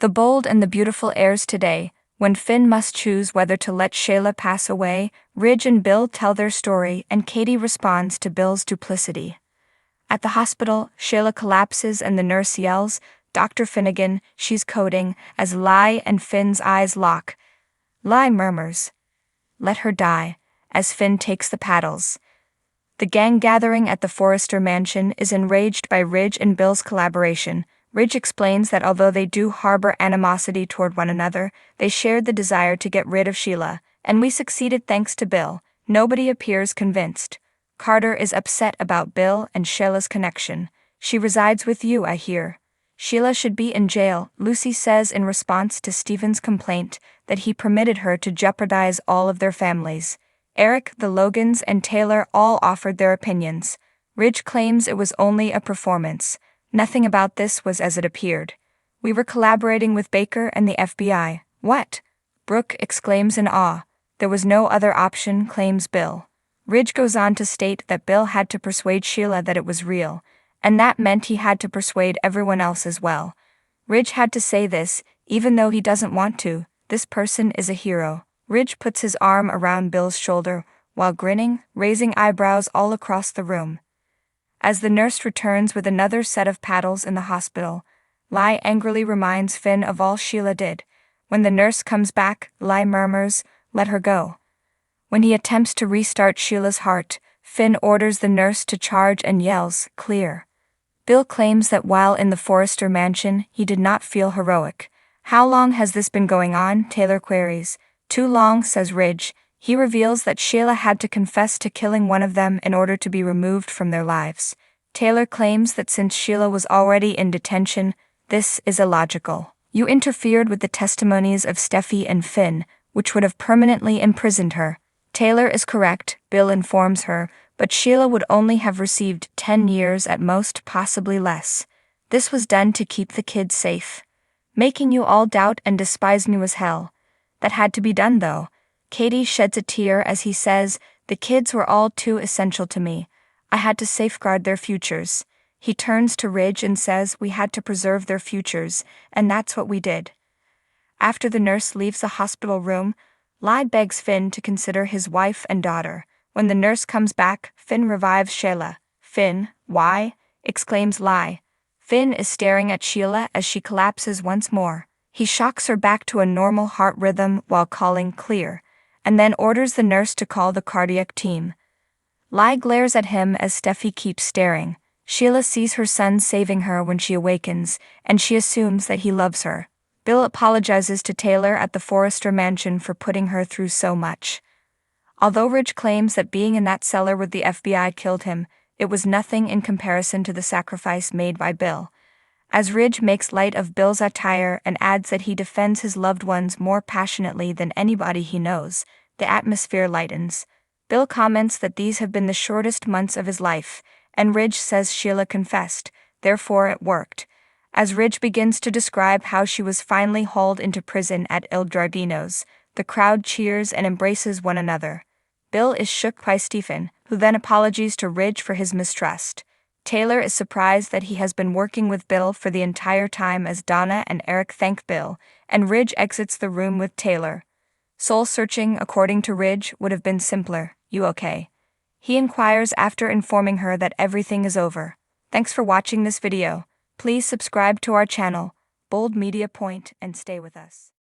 The bold and the beautiful airs today. When Finn must choose whether to let Shayla pass away, Ridge and Bill tell their story and Katie responds to Bill's duplicity. At the hospital, Shayla collapses and the nurse yells, "Dr. Finnegan, she's coding," as Lai and Finn's eyes lock. Lai murmurs, "Let her die," as Finn takes the paddles. The gang gathering at the Forrester mansion is enraged by Ridge and Bill's collaboration. Ridge explains that although they do harbor animosity toward one another, they shared the desire to get rid of Sheila, and we succeeded thanks to Bill. Nobody appears convinced. Carter is upset about Bill and Sheila's connection. "She resides with you, I hear. Sheila should be in jail," Lucy says in response to Stephen's complaint that he permitted her to jeopardize all of their families. Eric, the Logans, and Taylor all offered their opinions. Ridge claims it was only a performance. Nothing about this was as it appeared. "We were collaborating with Baker and the FBI. What?" Brooke exclaims in awe. "There was no other option," claims Bill. Ridge goes on to state that Bill had to persuade Sheila that it was real, and that meant he had to persuade everyone else as well. Ridge had to say this, even though he doesn't want to. This person is a hero. Ridge puts his arm around Bill's shoulder, while grinning, raising eyebrows all across the room. As the nurse returns with another set of paddles in the hospital, Lai angrily reminds Finn of all Sheila did. When the nurse comes back, Lai murmurs, "Let her go." When he attempts to restart Sheila's heart, Finn orders the nurse to charge and yells, "Clear." Bill claims that while in the Forrester mansion, he did not feel heroic. "How long has this been going on?" Taylor queries. "Too long," says Ridge. He reveals that Sheila had to confess to killing one of them in order to be removed from their lives. Taylor claims that since Sheila was already in detention, this is illogical. "You interfered with the testimonies of Steffi and Finn, which would have permanently imprisoned her." Taylor is correct, Bill informs her, but Sheila would only have received 10 years at most, possibly less. "This was done to keep the kids safe. Making you all doubt and despise me was hell. That had to be done though." Katie sheds a tear as he says, "The kids were all too essential to me. I had to safeguard their futures." He turns to Ridge and says, "We had to preserve their futures, and that's what we did." After the nurse leaves the hospital room, Lai begs Finn to consider his wife and daughter. When the nurse comes back, Finn revives Sheila. "Finn, why?" exclaims Lai. Finn is staring at Sheila as she collapses once more. He shocks her back to a normal heart rhythm while calling "clear," and then orders the nurse to call the cardiac team. Lai glares at him as Steffi keeps staring. Sheila sees her son saving her when she awakens, and she assumes that he loves her. Bill apologizes to Taylor at the Forrester mansion for putting her through so much. Although Ridge claims that being in that cellar with the FBI killed him, it was nothing in comparison to the sacrifice made by Bill. As Ridge makes light of Bill's attire and adds that he defends his loved ones more passionately than anybody he knows, the atmosphere lightens. Bill comments that these have been the shortest months of his life, and Ridge says Sheila confessed, therefore it worked. As Ridge begins to describe how she was finally hauled into prison at Il Giardino's, the crowd cheers and embraces one another. Bill is shook by Stephen, who then apologizes to Ridge for his mistrust. Taylor is surprised that he has been working with Bill for the entire time as Donna and Eric thank Bill, and Ridge exits the room with Taylor. Soul searching, according to Ridge, would have been simpler. "You okay?" He inquires after informing her that everything is over. Thanks for watching this video. Please subscribe to our channel, Bold Media Point, and stay with us.